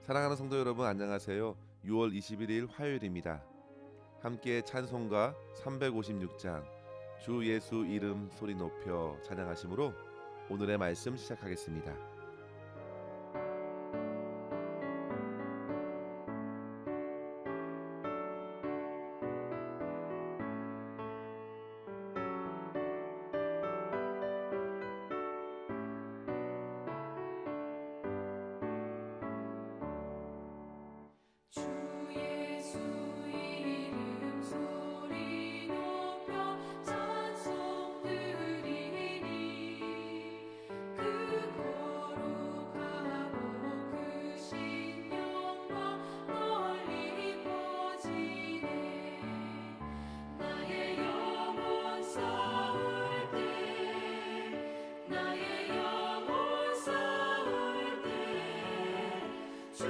사랑하는 성도 여러분, 안녕하세요. 6월 21일 화요일입니다. 함께 찬송가 356장 주 예수 이름 소리 높여 찬양하심으로 오늘의 말씀 시작하겠습니다. 주 예수 이름 소리 높여 찬송 드리니 그 거룩하고 크신 영광 널리 퍼지네. 나의 영혼 싸울 때 나의 영혼 싸울 때주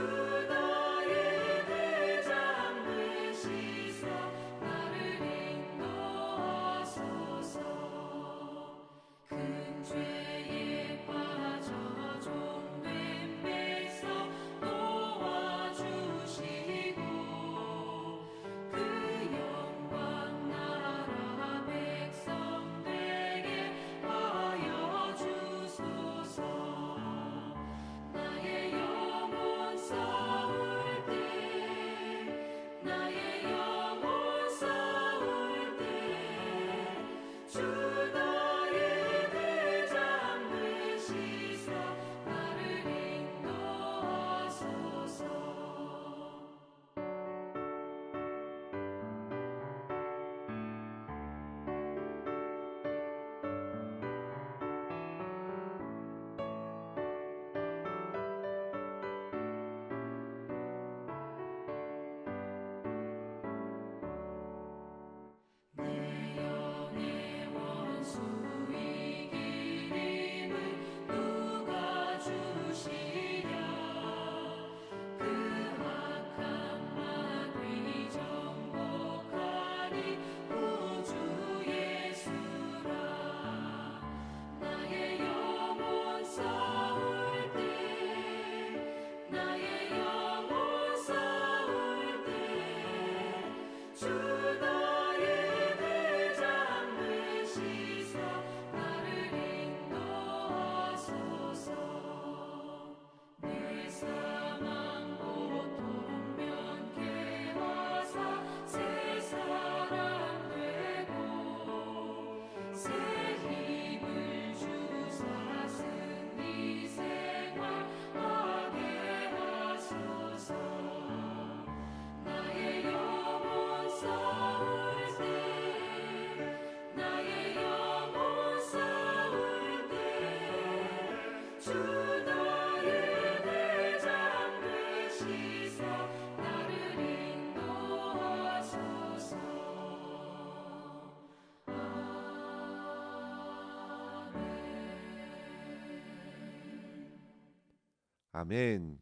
아멘.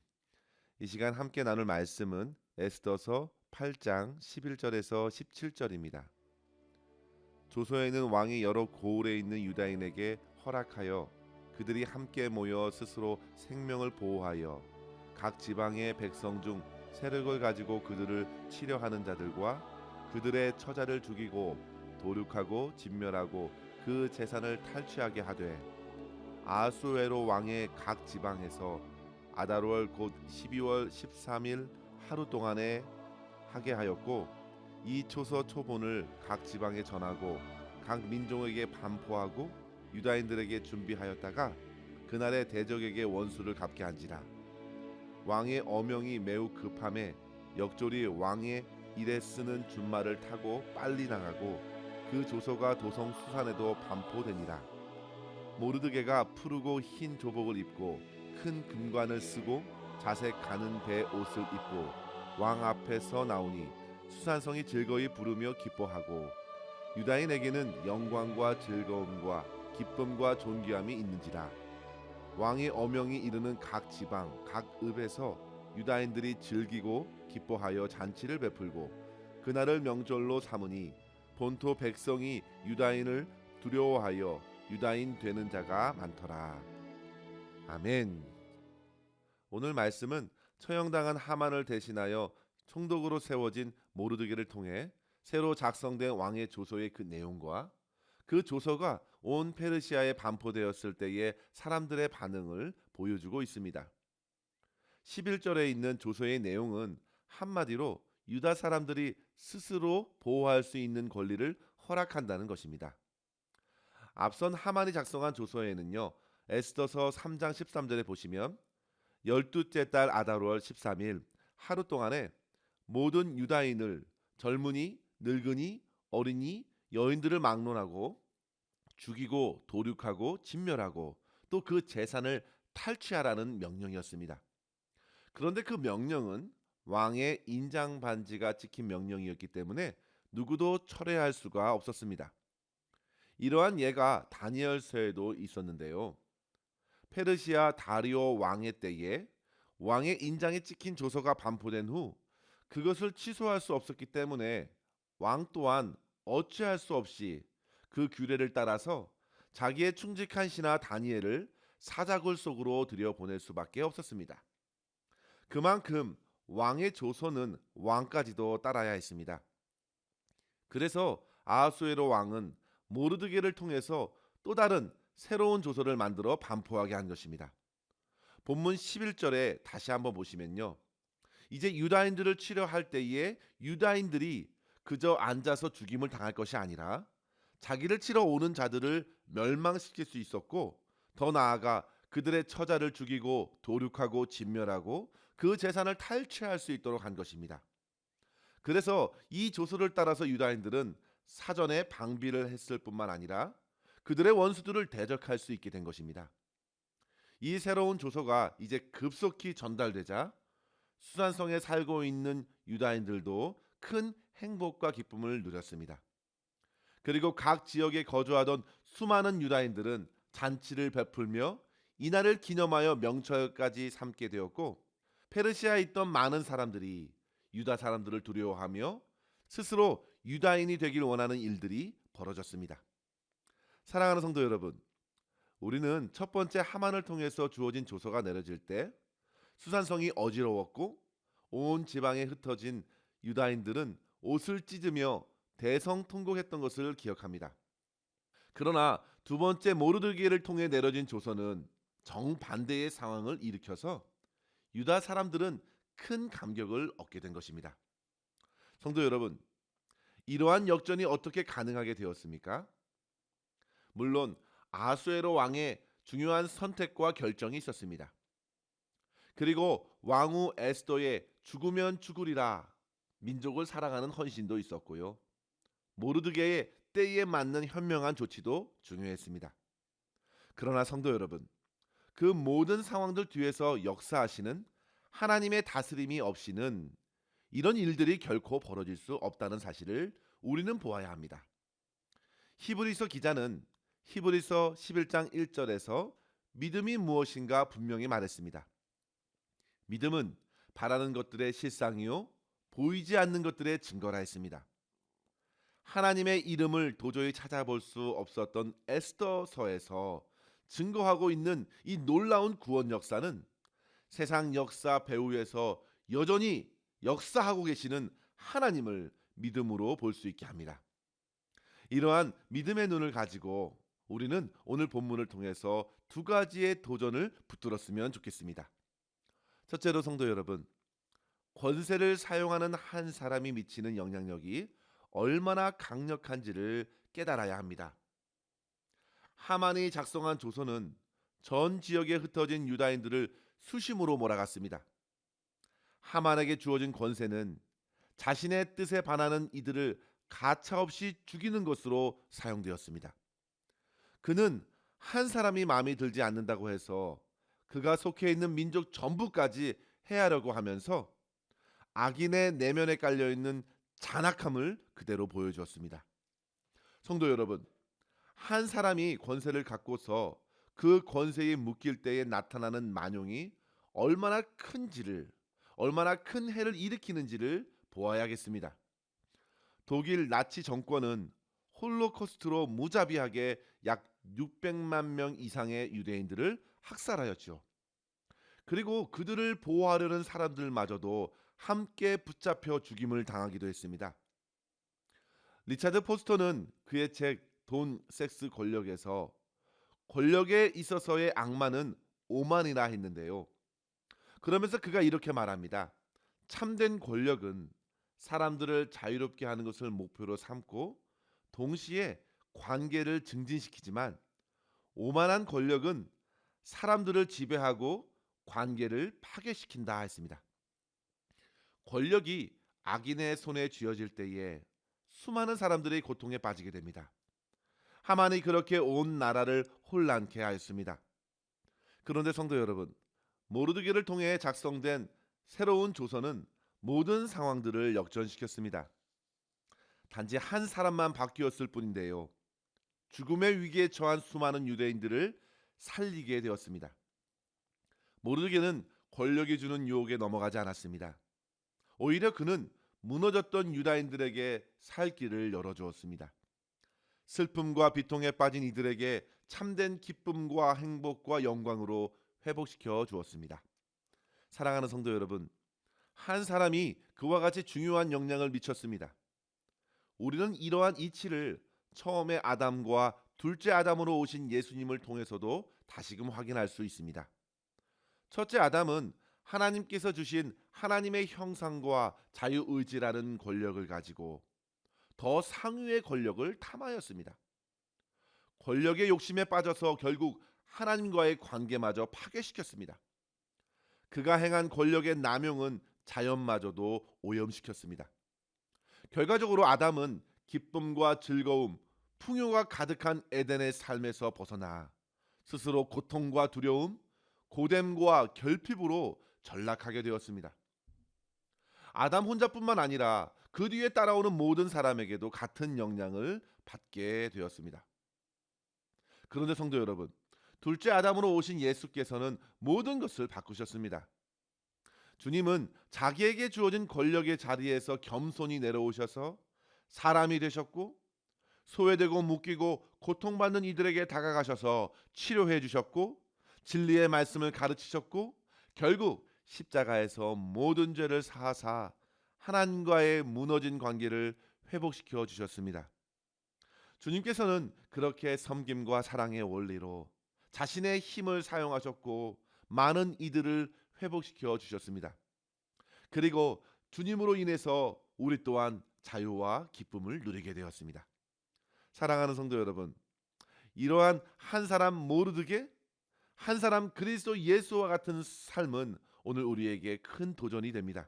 이 시간 함께 나눌 말씀은 에스더서 8장 11절에서 17절입니다. 조서에는 왕이 여러 고을에 있는 유다인에게 허락하여 그들이 함께 모여 스스로 생명을 보호하여 각 지방의 백성 중 세력을 가지고 그들을 치려하는 자들과 그들의 처자를 죽이고 도륙하고 진멸하고 그 재산을 탈취하게 하되 아수에로 왕의 각 지방에서 아달월 곧 12월 13일 하루 동안에 하게 하였고 이 초서 초본을 각 지방에 전하고 각 민족에게 반포하고 유다인들에게 준비하였다가 그날에 대적에게 원수를 갚게 한지라. 왕의 어명이 매우 급함에 역졸이 왕의 일에 쓰는 준말을 타고 빨리 나가고 그 조서가 도성 수산에도 반포되니라. 모르드게가 푸르고 흰 조복을 입고 큰 금관을 쓰고 자색 가는 배 옷을 입고 왕 앞에서 나오니 수산성이 즐거이 부르며 기뻐하고 유다인에게는 영광과 즐거움과 기쁨과 존귀함이 있는지라. 왕의 어명이 이르는 각 지방 각 읍에서 유다인들이 즐기고 기뻐하여 잔치를 베풀고 그날을 명절로 삼으니 본토 백성이 유다인을 두려워하여 유다인 되는 자가 많더라. 아멘. 오늘 말씀은 처형당한 하만을 대신하여 총독으로 세워진 모르드게를 통해 새로 작성된 왕의 조서의 그 내용과 그 조서가 온 페르시아에 반포되었을 때의 사람들의 반응을 보여주고 있습니다. 11절에 있는 조서의 내용은 한마디로 유다 사람들이 스스로 보호할 수 있는 권리를 허락한다는 것입니다. 앞선 하만이 작성한 조서에는요. 에스더서 3장 13절에 보시면 열두째 달 아달월 13일 하루 동안에 모든 유다인을 젊은이, 늙은이, 어린이, 여인들을 막론하고 죽이고 도륙하고 진멸하고 또 그 재산을 탈취하라는 명령이었습니다. 그런데 그 명령은 왕의 인장 반지가 찍힌 명령이었기 때문에 누구도 철회할 수가 없었습니다. 이러한 예가 다니엘서에도 있었는데요. 페르시아 다리오 왕의 때에 왕의 인장이 찍힌 조서가 반포된 후 그것을 취소할 수 없었기 때문에 왕 또한 어찌할 수 없이 그 규례를 따라서 자기의 충직한 신하 다니엘을 사자굴 속으로 들여보낼 수밖에 없었습니다. 그만큼 왕의 조서는 왕까지도 따라야 했습니다. 그래서 아하수에로 왕은 모르드게를 통해서 또 다른 새로운 조서를 만들어 반포하게 한 것입니다. 본문 11절에 다시 한번 보시면요. 이제 유다인들을 치려할 때에 유다인들이 그저 앉아서 죽임을 당할 것이 아니라 자기를 치러 오는 자들을 멸망시킬 수 있었고 더 나아가 그들의 처자를 죽이고 도륙하고 진멸하고 그 재산을 탈취할 수 있도록 한 것입니다. 그래서 이 조서를 따라서 유다인들은 사전에 방비를 했을 뿐만 아니라 그들의 원수들을 대적할 수 있게 된 것입니다. 이 새로운 조서가 이제 급속히 전달되자 수산성에 살고 있는 유다인들도 큰 행복과 기쁨을 누렸습니다. 그리고 각 지역에 거주하던 수많은 유다인들은 잔치를 베풀며 이날을 기념하여 명절까지 삼게 되었고 페르시아에 있던 많은 사람들이 유다 사람들을 두려워하며 스스로 유다인이 되길 원하는 일들이 벌어졌습니다. 사랑하는 성도 여러분, 우리는 첫 번째 하만을 통해서 주어진 조서가 내려질 때 수산성이 어지러웠고 온 지방에 흩어진 유다인들은 옷을 찢으며 대성통곡했던 것을 기억합니다. 그러나 두 번째 모르드게를 통해 내려진 조서는 정반대의 상황을 일으켜서 유다 사람들은 큰 감격을 얻게 된 것입니다. 성도 여러분, 이러한 역전이 어떻게 가능하게 되었습니까? 물론 아하수에로 왕의 중요한 선택과 결정이 있었습니다. 그리고 왕후 에스더의 죽으면 죽으리라 민족을 사랑하는 헌신도 있었고요. 모르드게의 때에 맞는 현명한 조치도 중요했습니다. 그러나 성도 여러분, 그 모든 상황들 뒤에서 역사하시는 하나님의 다스림이 없이는 이런 일들이 결코 벌어질 수 없다는 사실을 우리는 보아야 합니다. 히브리서 기자는 히브리서 11장 1절에서 믿음이 무엇인가 분명히 말했습니다. 믿음은 바라는 것들의 실상이요 보이지 않는 것들의 증거라 했습니다. 하나님의 이름을 도저히 찾아볼 수 없었던 에스더서에서 증거하고 있는 이 놀라운 구원 역사는 세상 역사 배후에서 여전히 역사하고 계시는 하나님을 믿음으로 볼 수 있게 합니다. 이러한 믿음의 눈을 가지고 우리는 오늘 본문을 통해서 두 가지의 도전을 붙들었으면 좋겠습니다. 첫째로 성도 여러분, 권세를 사용하는 한 사람이 미치는 영향력이 얼마나 강력한지를 깨달아야 합니다. 하만이 작성한 조서는 전 지역에 흩어진 유다인들을 수심으로 몰아갔습니다. 하만에게 주어진 권세는 자신의 뜻에 반하는 이들을 가차없이 죽이는 것으로 사용되었습니다. 그는 한 사람이 마음에 들지 않는다고 해서 그가 속해 있는 민족 전부까지 해하려고 하면서 악인의 내면에 깔려있는 잔악함을 그대로 보여주었습니다. 성도 여러분, 한 사람이 권세를 갖고서 그 권세에 묶일 때에 나타나는 만용이 얼마나 큰지를, 얼마나 큰 해를 일으키는지를 보아야겠습니다. 독일 나치 정권은 홀로코스트로 무자비하게 약 600만 명 이상의 유대인들을 학살하였죠. 그리고 그들을 보호하려는 사람들마저도 함께 붙잡혀 죽임을 당하기도 했습니다. 리차드 포스터는 그의 책 돈, 섹스, 권력에서 권력에 있어서의 악마는 오만이라 했는데요. 그러면서 그가 이렇게 말합니다. 참된 권력은 사람들을 자유롭게 하는 것을 목표로 삼고 동시에 관계를 증진시키지만 오만한 권력은 사람들을 지배하고 관계를 파괴시킨다 했습니다. 권력이 악인의 손에 쥐어질 때에 수많은 사람들이 고통에 빠지게 됩니다. 하만이 그렇게 온 나라를 혼란케 하였습니다. 그런데 성도 여러분, 모르드게를 통해 작성된 새로운 조서는 모든 상황들을 역전시켰습니다. 단지 한 사람만 바뀌었을 뿐인데요. 죽음의 위기에 처한 수많은 유대인들을 살리게 되었습니다. 모르드게는 권력이 주는 유혹에 넘어가지 않았습니다. 오히려 그는 무너졌던 유다인들에게 살 길을 열어주었습니다. 슬픔과 비통에 빠진 이들에게 참된 기쁨과 행복과 영광으로 회복시켜 주었습니다. 사랑하는 성도 여러분, 한 사람이 그와 같이 중요한 영향을 미쳤습니다. 우리는 이러한 이치를 처음에 아담과 둘째 아담으로 오신 예수님을 통해서도 다시금 확인할 수 있습니다. 첫째 아담은 하나님께서 주신 하나님의 형상과 자유의지라는 권력을 가지고 더 상위의 권력을 탐하였습니다. 권력의 욕심에 빠져서 결국 하나님과의 관계마저 파괴시켰습니다. 그가 행한 권력의 남용은 자연마저도 오염시켰습니다. 결과적으로 아담은 기쁨과 즐거움, 풍요가 가득한 에덴의 삶에서 벗어나 스스로 고통과 두려움, 고됨과 결핍으로 전락하게 되었습니다. 아담 혼자뿐만 아니라 그 뒤에 따라오는 모든 사람에게도 같은 영향을 받게 되었습니다. 그런데 성도 여러분, 둘째 아담으로 오신 예수께서는 모든 것을 바꾸셨습니다. 주님은 자기에게 주어진 권력의 자리에서 겸손히 내려오셔서 사람이 되셨고 소외되고 묶이고 고통받는 이들에게 다가가셔서 치료해 주셨고 진리의 말씀을 가르치셨고 결국 십자가에서 모든 죄를 사하사 하나님과의 무너진 관계를 회복시켜 주셨습니다. 주님께서는 그렇게 섬김과 사랑의 원리로 자신의 힘을 사용하셨고 많은 이들을 회복시켜 주셨습니다. 그리고 주님으로 인해서 우리 또한 자유와 기쁨을 누리게 되었습니다. 사랑하는 성도 여러분, 이러한 한 사람 모르드게 한 사람 그리스도 예수와 같은 삶은 오늘 우리에게 큰 도전이 됩니다.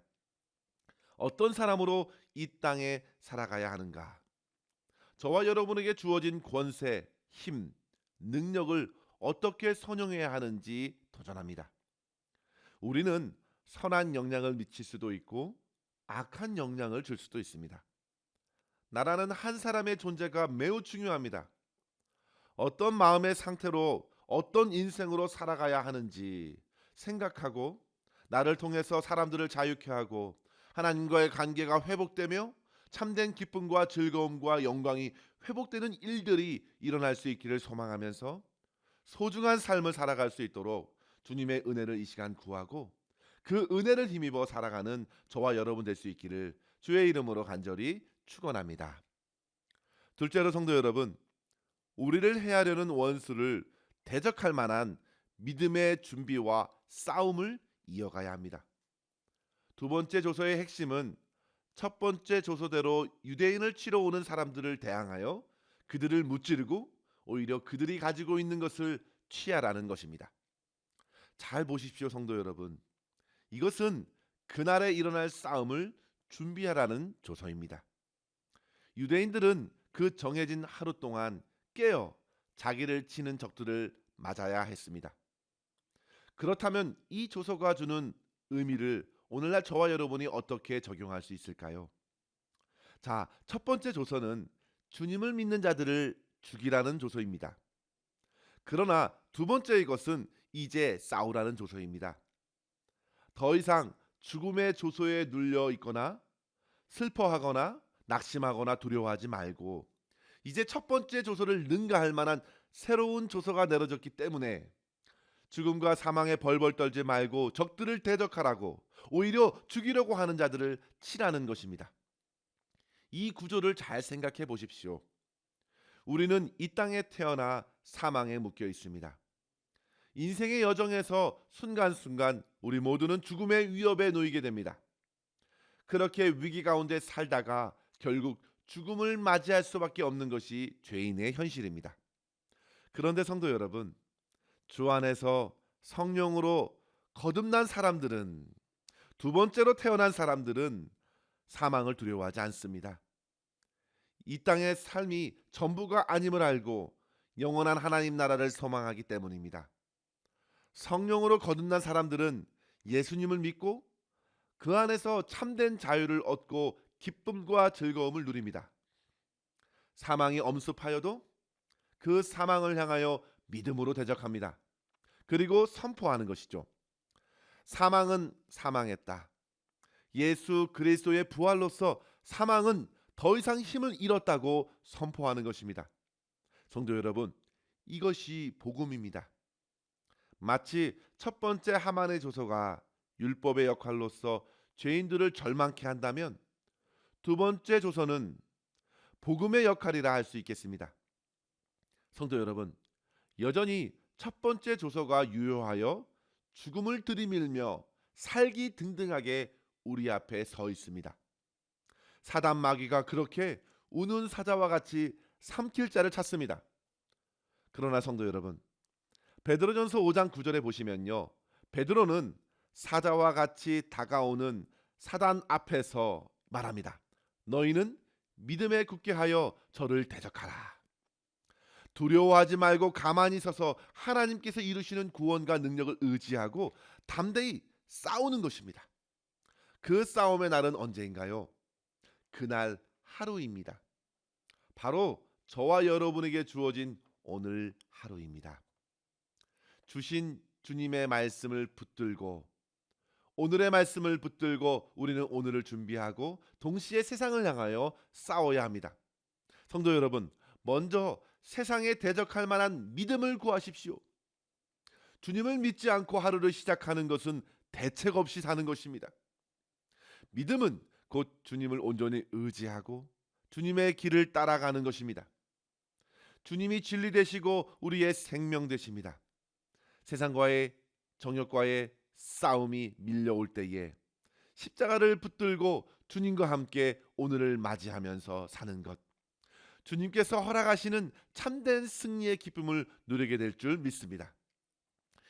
어떤 사람으로 이 땅에 살아가야 하는가? 저와 여러분에게 주어진 권세, 힘, 능력을 어떻게 선용해야 하는지 도전합니다. 우리는 선한 영향을 미칠 수도 있고 악한 영향을 줄 수도 있습니다. 나라는 한 사람의 존재가 매우 중요합니다. 어떤 마음의 상태로 어떤 인생으로 살아가야 하는지 생각하고 나를 통해서 사람들을 자유케 하고 하나님과의 관계가 회복되며 참된 기쁨과 즐거움과 영광이 회복되는 일들이 일어날 수 있기를 소망하면서 소중한 삶을 살아갈 수 있도록 주님의 은혜를 이 시간 구하고 그 은혜를 힘입어 살아가는 저와 여러분 될 수 있기를 주의 이름으로 간절히 축원합니다. 둘째로 성도 여러분, 우리를 해하려는 원수를 대적할 만한 믿음의 준비와 싸움을 이어가야 합니다. 두 번째 조서의 핵심은 첫 번째 조서대로 유대인을 치러 오는 사람들을 대항하여 그들을 무찌르고 오히려 그들이 가지고 있는 것을 취하라는 것입니다. 잘 보십시오, 성도 여러분. 이것은 그날에 일어날 싸움을 준비하라는 조서입니다. 유대인들은 그 정해진 하루 동안 깨어 자기를 치는 적들을 맞아야 했습니다. 그렇다면 이 조서가 주는 의미를 오늘날 저와 여러분이 어떻게 적용할 수 있을까요? 자, 첫 번째 조서는 주님을 믿는 자들을 죽이라는 조서입니다. 그러나 두 번째 이것은 이제 싸우라는 조서입니다. 더 이상 죽음의 조소에 눌려 있거나 슬퍼하거나 낙심하거나 두려워하지 말고 이제 첫 번째 조서를 능가할 만한 새로운 조서가 내려졌기 때문에 죽음과 사망에 벌벌 떨지 말고 적들을 대적하라고 오히려 죽이려고 하는 자들을 치라는 것입니다. 이 구조를 잘 생각해 보십시오. 우리는 이 땅에 태어나 사망에 묶여 있습니다. 인생의 여정에서 순간순간 우리 모두는 죽음의 위협에 놓이게 됩니다. 그렇게 위기 가운데 살다가 결국 죽음을 맞이할 수밖에 없는 것이 죄인의 현실입니다. 그런데 성도 여러분, 주 안에서 성령으로 거듭난 사람들은, 두 번째로 태어난 사람들은 사망을 두려워하지 않습니다. 이 땅의 삶이 전부가 아님을 알고 영원한 하나님 나라를 소망하기 때문입니다. 성령으로 거듭난 사람들은 예수님을 믿고 그 안에서 참된 자유를 얻고 기쁨과 즐거움을 누립니다. 사망이 엄습하여도 그 사망을 향하여 믿음으로 대적합니다. 그리고 선포하는 것이죠. 사망은 사망했다. 예수 그리스도의 부활로서 사망은 더 이상 힘을 잃었다고 선포하는 것입니다. 성도 여러분, 이것이 복음입니다. 마치 첫 번째 하만의 조서가 율법의 역할로서 죄인들을 절망케 한다면 두 번째 조서는 복음의 역할이라 할 수 있겠습니다. 성도 여러분, 여전히 첫 번째 조서가 유효하여 죽음을 들이밀며 살기 등등하게 우리 앞에 서 있습니다. 사단 마귀가 그렇게 우는 사자와 같이 삼킬 자를 찾습니다. 그러나 성도 여러분, 베드로전서 5장 9절에 보시면요, 베드로는 사자와 같이 다가오는 사단 앞에서 말합니다. 너희는 믿음에 굳게 하여 저를 대적하라. 두려워하지 말고 가만히 서서 하나님께서 이루시는 구원과 능력을 의지하고 담대히 싸우는 것입니다. 그 싸움의 날은 언제인가요? 그날 하루입니다. 바로 저와 여러분에게 주어진 오늘 하루입니다. 주신 주님의 말씀을 붙들고, 오늘의 말씀을 붙들고 우리는 오늘을 준비하고 동시에 세상을 향하여 싸워야 합니다. 성도 여러분, 먼저 세상에 대적할 만한 믿음을 구하십시오. 주님을 믿지 않고 하루를 시작하는 것은 대책 없이 사는 것입니다. 믿음은 곧 주님을 온전히 의지하고 주님의 길을 따라가는 것입니다. 주님이 진리 되시고 우리의 생명 되십니다. 세상과의 정욕과의 싸움이 밀려올 때에 십자가를 붙들고 주님과 함께 오늘을 맞이하면서 사는 것, 주님께서 허락하시는 참된 승리의 기쁨을 누리게 될 줄 믿습니다.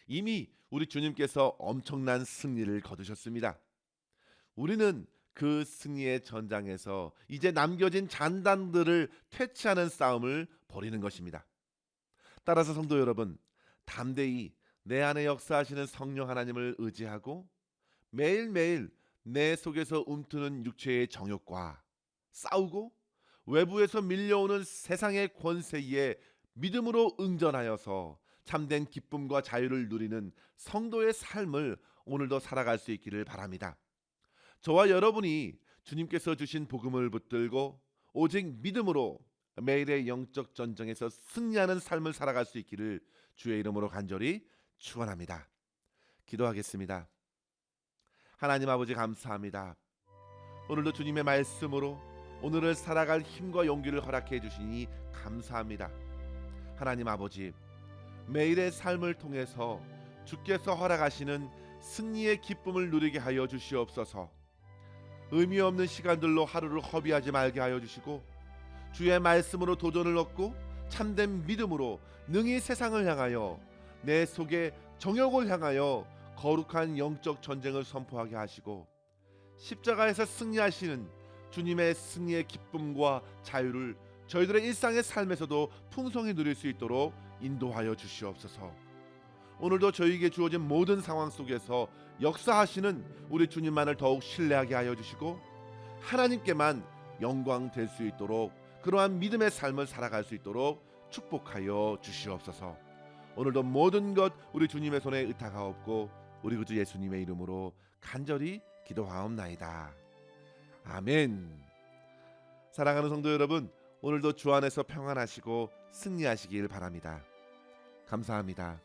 이미 우리 주님께서 엄청난 승리를 거두셨습니다. 우리는 그 승리의 전장에서 이제 남겨진 잔단들을 퇴치하는 싸움을 벌이는 것입니다. 따라서 성도 여러분, 담대히 내 안에 역사하시는 성령 하나님을 의지하고 매일매일 내 속에서 움트는 육체의 정욕과 싸우고 외부에서 밀려오는 세상의 권세에 믿음으로 응전하여서 참된 기쁨과 자유를 누리는 성도의 삶을 오늘도 살아갈 수 있기를 바랍니다. 저와 여러분이 주님께서 주신 복음을 붙들고 오직 믿음으로 매일의 영적 전쟁에서 승리하는 삶을 살아갈 수 있기를 주의 이름으로 간절히 축원합니다. 기도하겠습니다. 하나님 아버지, 감사합니다. 오늘도 주님의 말씀으로 오늘을 살아갈 힘과 용기를 허락해 주시니 감사합니다. 하나님 아버지, 매일의 삶을 통해서 주께서 허락하시는 승리의 기쁨을 누리게 하여 주시옵소서. 의미 없는 시간들로 하루를 허비하지 말게 하여 주시고 주의 말씀으로 도전을 얻고 참된 믿음으로 능히 세상을 향하여 내 속에 정욕을 향하여 거룩한 영적 전쟁을 선포하게 하시고 십자가에서 승리하시는 주님의 승리의 기쁨과 자유를 저희들의 일상의 삶에서도 풍성히 누릴 수 있도록 인도하여 주시옵소서. 오늘도 저희에게 주어진 모든 상황 속에서 역사하시는 우리 주님만을 더욱 신뢰하게 하여 주시고 하나님께만 영광 될 수 있도록 그러한 믿음의 삶을 살아갈 수 있도록 축복하여 주시옵소서. 오늘도 모든 것 우리 주님의 손에 의탁하옵고 우리 구주 예수님의 이름으로 간절히 기도하옵나이다. 아멘. 사랑하는 성도 여러분, 오늘도 주 안에서 평안하시고 승리하시길 바랍니다. 감사합니다.